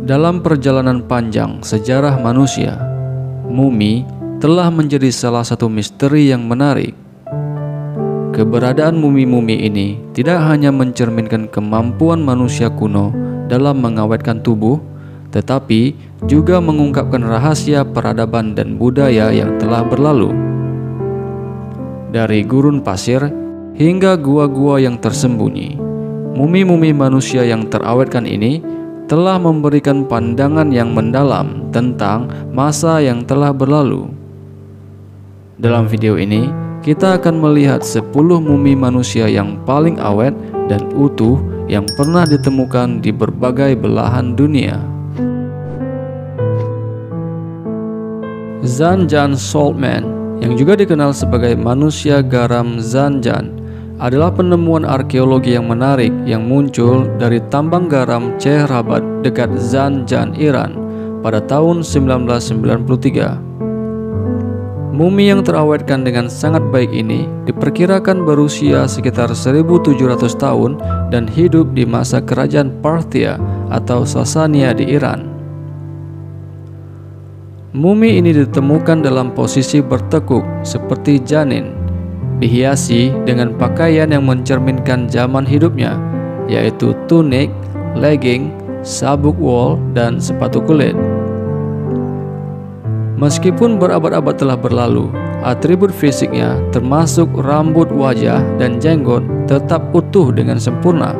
Dalam perjalanan panjang sejarah manusia, mumi telah menjadi salah satu misteri yang menarik. Keberadaan mumi-mumi ini tidak hanya mencerminkan kemampuan manusia kuno dalam mengawetkan tubuh, tetapi juga mengungkapkan rahasia peradaban dan budaya yang telah berlalu. Dari gurun pasir hingga gua-gua yang tersembunyi, mumi-mumi manusia yang terawetkan ini telah memberikan pandangan yang mendalam tentang masa yang telah berlalu. Dalam video ini, kita akan melihat 10 mumi manusia yang paling awet dan utuh yang pernah ditemukan di berbagai belahan dunia. Zanjan Saltman, yang juga dikenal sebagai manusia garam Zanjan, adalah penemuan arkeologi yang menarik yang muncul dari tambang garam Chehrabat dekat Zanjan, Iran pada tahun 1993. Mumi yang terawetkan dengan sangat baik ini diperkirakan berusia sekitar 1700 tahun dan hidup di masa kerajaan Parthia atau Sasania di Iran. Mumi ini ditemukan dalam posisi bertekuk seperti janin, dihiasi dengan pakaian yang mencerminkan zaman hidupnya, yaitu tunik, legging, sabuk wol, dan sepatu kulit. Meskipun berabad-abad telah berlalu, atribut fisiknya termasuk rambut, wajah, dan jenggot tetap utuh dengan sempurna.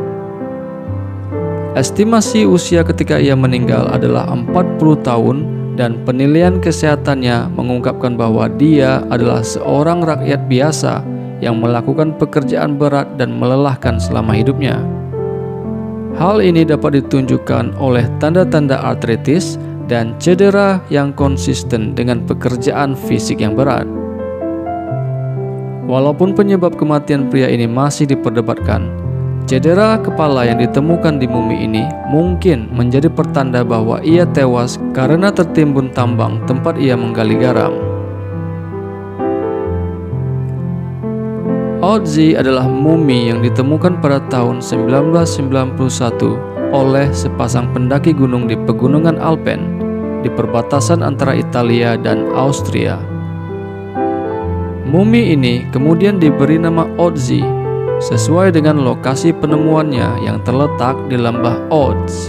Estimasi usia ketika ia meninggal adalah 40 tahun dan penilaian kesehatannya mengungkapkan bahwa dia adalah seorang rakyat biasa yang melakukan pekerjaan berat dan melelahkan selama hidupnya. Hal ini dapat ditunjukkan oleh tanda-tanda artritis dan cedera yang konsisten dengan pekerjaan fisik yang berat. Walaupun penyebab kematian pria ini masih diperdebatkan, cedera kepala yang ditemukan di mumi ini mungkin menjadi pertanda bahwa ia tewas karena tertimbun tambang tempat ia menggali garam. Otzi adalah mumi yang ditemukan pada tahun 1991 oleh sepasang pendaki gunung di pegunungan Alpen di perbatasan antara Italia dan Austria. Mumi ini kemudian diberi nama Otzi sesuai dengan lokasi penemuannya yang terletak di lembah Oz.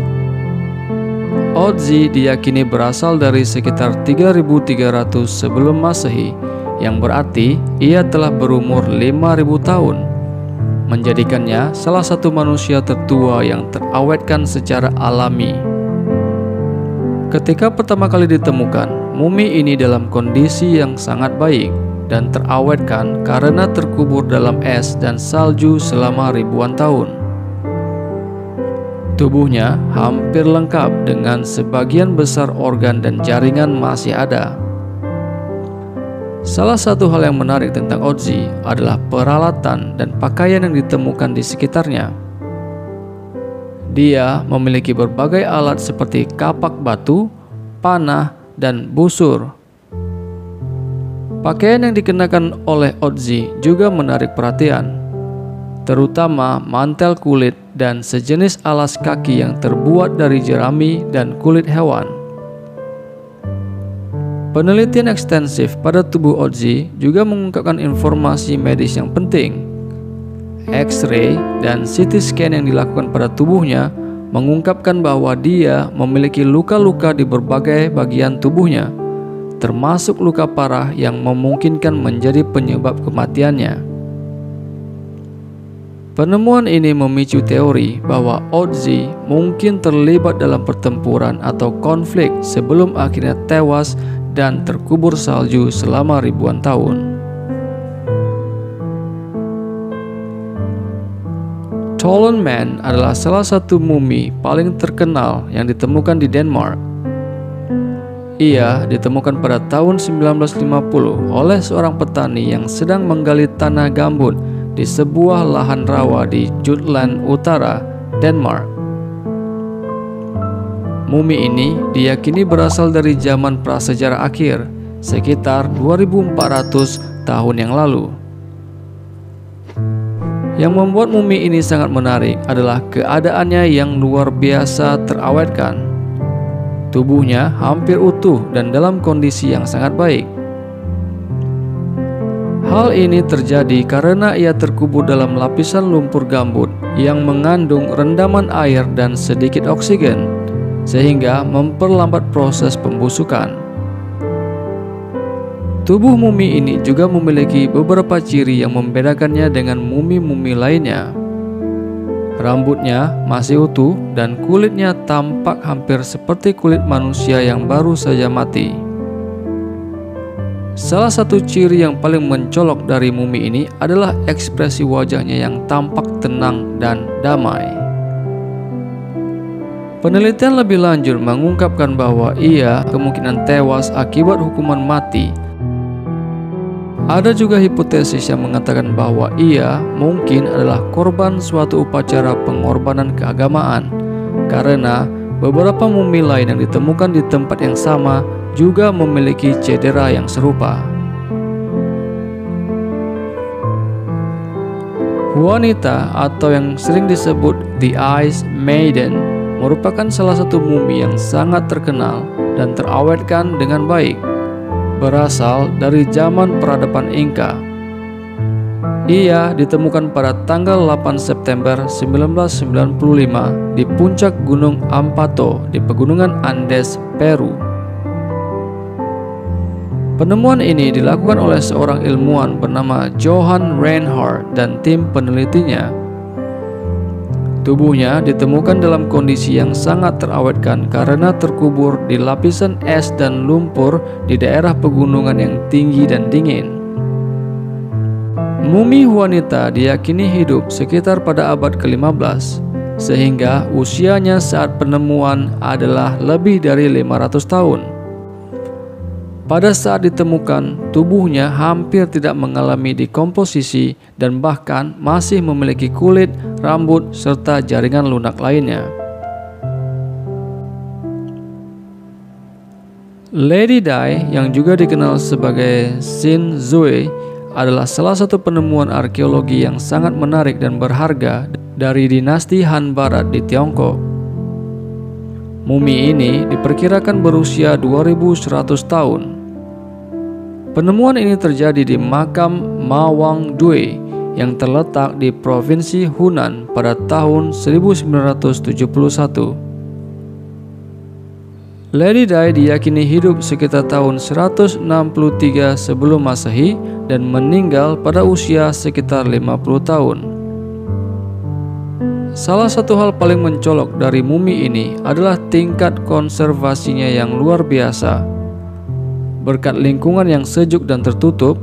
Otzi diyakini berasal dari sekitar 3300 sebelum Masehi, yang berarti ia telah berumur 5000 tahun, menjadikannya salah satu manusia tertua yang terawetkan secara alami. Ketika pertama kali ditemukan, mumi ini dalam kondisi yang sangat baik dan terawetkan karena terkubur dalam es dan salju selama ribuan tahun. Tubuhnya hampir lengkap dengan sebagian besar organ dan jaringan masih ada. Salah satu hal yang menarik tentang Otzi adalah peralatan dan pakaian yang ditemukan di sekitarnya. Dia memiliki berbagai alat seperti kapak batu, panah, dan busur. Pakaian yang dikenakan oleh Otzi juga menarik perhatian, terutama mantel kulit dan sejenis alas kaki yang terbuat dari jerami dan kulit hewan. Penelitian ekstensif pada tubuh Otzi juga mengungkapkan informasi medis yang penting. X-ray dan CT scan yang dilakukan pada tubuhnya mengungkapkan bahwa dia memiliki luka-luka di berbagai bagian tubuhnya, termasuk luka parah yang memungkinkan menjadi penyebab kematiannya. Penemuan ini memicu teori bahwa Otzi mungkin terlibat dalam pertempuran atau konflik sebelum akhirnya tewas dan terkubur salju selama ribuan tahun. Tolen Man adalah salah satu mumi paling terkenal yang ditemukan di Denmark. Ia ditemukan pada tahun 1950 oleh seorang petani yang sedang menggali tanah gambut di sebuah lahan rawa di Jutland Utara, Denmark. Mumi ini diyakini berasal dari zaman prasejarah akhir, sekitar 2400 tahun yang lalu. Yang membuat mumi ini sangat menarik adalah keadaannya yang luar biasa terawetkan. Tubuhnya hampir utuh dan dalam kondisi yang sangat baik. Hal ini terjadi karena ia terkubur dalam lapisan lumpur gambut yang mengandung rendaman air dan sedikit oksigen, sehingga memperlambat proses pembusukan. Tubuh mumi ini juga memiliki beberapa ciri yang membedakannya dengan mumi-mumi lainnya. Rambutnya masih utuh dan kulitnya tampak hampir seperti kulit manusia yang baru saja mati. Salah satu ciri yang paling mencolok dari mumi ini adalah ekspresi wajahnya yang tampak tenang dan damai. Penelitian lebih lanjut mengungkapkan bahwa ia kemungkinan tewas akibat hukuman mati. Ada juga hipotesis yang mengatakan bahwa ia mungkin adalah korban suatu upacara pengorbanan keagamaan, karena beberapa mumi lain yang ditemukan di tempat yang sama juga memiliki cedera yang serupa. Juanita atau yang sering disebut The Ice Maiden merupakan salah satu mumi yang sangat terkenal dan terawetkan dengan baik, berasal dari zaman peradaban Inca. Ia ditemukan pada tanggal 8 September 1995 di puncak Gunung Ampato di Pegunungan Andes, Peru. Penemuan ini dilakukan oleh seorang ilmuwan bernama Johann Reinhardt dan tim penelitinya. Tubuhnya ditemukan dalam kondisi yang sangat terawetkan karena terkubur di lapisan es dan lumpur di daerah pegunungan yang tinggi dan dingin. Mumi Juanita diyakini hidup sekitar pada abad ke-15, sehingga usianya saat penemuan adalah lebih dari 500 tahun. Pada saat ditemukan, tubuhnya hampir tidak mengalami dekomposisi dan bahkan masih memiliki kulit, rambut, serta jaringan lunak lainnya. Lady Di, yang juga dikenal sebagai Xin Zhui, adalah salah satu penemuan arkeologi yang sangat menarik dan berharga dari dinasti Han Barat di Tiongkok. Mumi ini diperkirakan berusia 2100 tahun. Penemuan ini terjadi di makam Ma Wang Dui yang terletak di Provinsi Hunan pada tahun 1971. Lady Di diyakini hidup sekitar tahun 163 sebelum Masehi dan meninggal pada usia sekitar 50 tahun. Salah satu hal paling mencolok dari mumi ini adalah tingkat konservasinya yang luar biasa. Berkat lingkungan yang sejuk dan tertutup,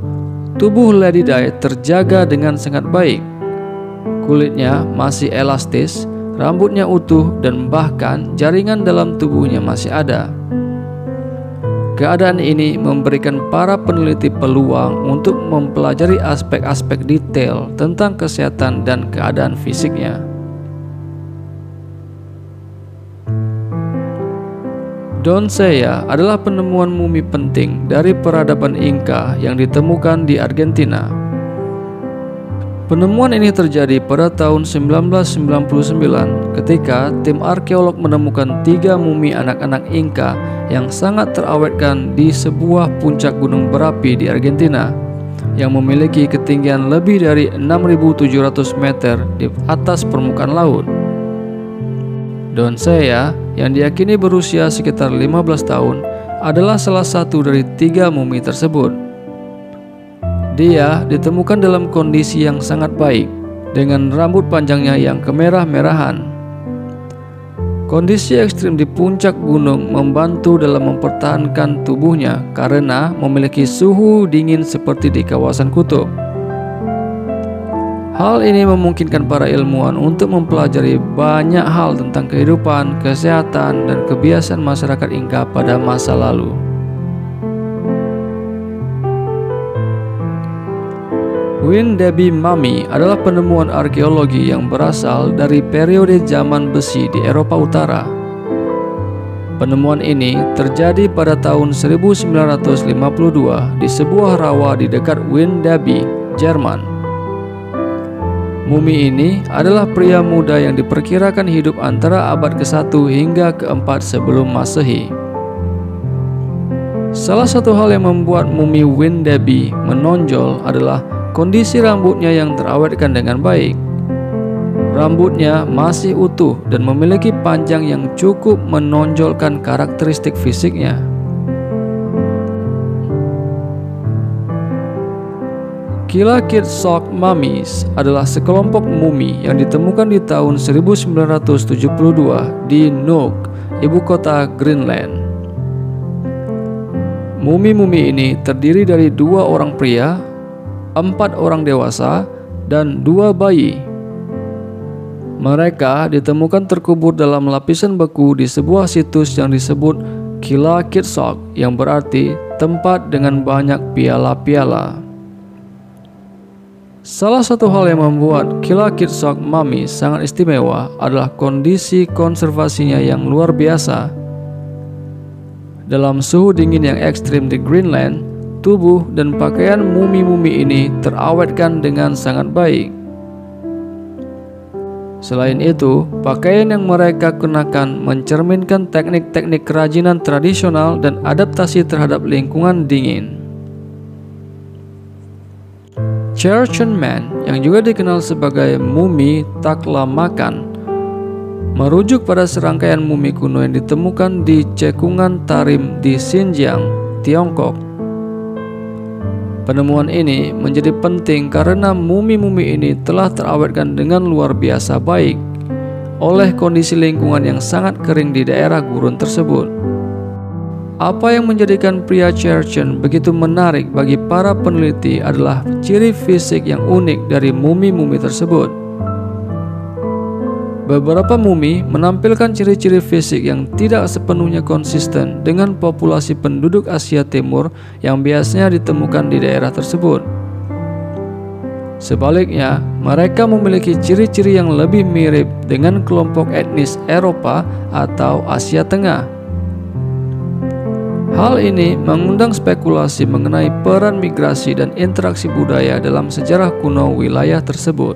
tubuh Lady Di terjaga dengan sangat baik. Kulitnya masih elastis, rambutnya utuh, dan bahkan jaringan dalam tubuhnya masih ada. Keadaan ini memberikan para peneliti peluang untuk mempelajari aspek-aspek detail tentang kesehatan dan keadaan fisiknya. Doncella adalah penemuan mumi penting dari peradaban Inca yang ditemukan di Argentina. Penemuan ini terjadi pada tahun 1999 ketika tim arkeolog menemukan 3 mumi anak-anak Inca yang sangat terawetkan di sebuah puncak gunung berapi di Argentina yang memiliki ketinggian lebih dari 6.700 meter di atas permukaan laut. Doncella yang diyakini berusia sekitar 15 tahun adalah salah satu dari 3 mumi tersebut. Dia ditemukan dalam kondisi yang sangat baik dengan rambut panjangnya yang kemerah-merahan. Kondisi ekstrim di puncak gunung membantu dalam mempertahankan tubuhnya karena memiliki suhu dingin seperti di kawasan kutub. Hal ini memungkinkan para ilmuwan untuk mempelajari banyak hal tentang kehidupan, kesehatan, dan kebiasaan masyarakat Inca pada masa lalu. Win Debi Mummy adalah penemuan arkeologi yang berasal dari periode zaman besi di Eropa Utara. Penemuan ini terjadi pada tahun 1952 di sebuah rawa di dekat Win Debi, Jerman. Mumi ini adalah pria muda yang diperkirakan hidup antara abad ke-1 hingga ke-4 sebelum Masehi. Salah satu hal yang membuat mumi Windabi menonjol adalah kondisi rambutnya yang terawetkan dengan baik. Rambutnya masih utuh dan memiliki panjang yang cukup menonjolkan karakteristik fisiknya. Kilakitsoq mummies adalah sekelompok mumi yang ditemukan di tahun 1972 di Nuuk, ibu kota Greenland. Mumi-mumi ini terdiri dari 2 orang pria, 4 orang dewasa, dan 2 bayi. Mereka ditemukan terkubur dalam lapisan beku di sebuah situs yang disebut Kilakitsoq, yang berarti tempat dengan banyak piala-piala. Salah satu hal yang membuat Kilakitsoq mummies sangat istimewa adalah kondisi konservasinya yang luar biasa. Dalam suhu dingin yang ekstrim di Greenland, tubuh dan pakaian mumi-mumi ini terawetkan dengan sangat baik. Selain itu, pakaian yang mereka kenakan mencerminkan teknik-teknik kerajinan tradisional dan adaptasi terhadap lingkungan dingin. Cherchen-man, yang juga dikenal sebagai mumi Taklamakan, merujuk pada serangkaian mumi kuno yang ditemukan di cekungan Tarim di Xinjiang, Tiongkok. Penemuan ini menjadi penting karena mumi-mumi ini telah terawetkan dengan luar biasa baik oleh kondisi lingkungan yang sangat kering di daerah gurun tersebut. Apa yang menjadikan pria Cherchen begitu menarik bagi para peneliti adalah ciri fisik yang unik dari mumi-mumi tersebut. Beberapa mumi menampilkan ciri-ciri fisik yang tidak sepenuhnya konsisten dengan populasi penduduk Asia Timur yang biasanya ditemukan di daerah tersebut. Sebaliknya, mereka memiliki ciri-ciri yang lebih mirip dengan kelompok etnis Eropa atau Asia Tengah. Hal ini mengundang spekulasi mengenai peran migrasi dan interaksi budaya dalam sejarah kuno wilayah tersebut.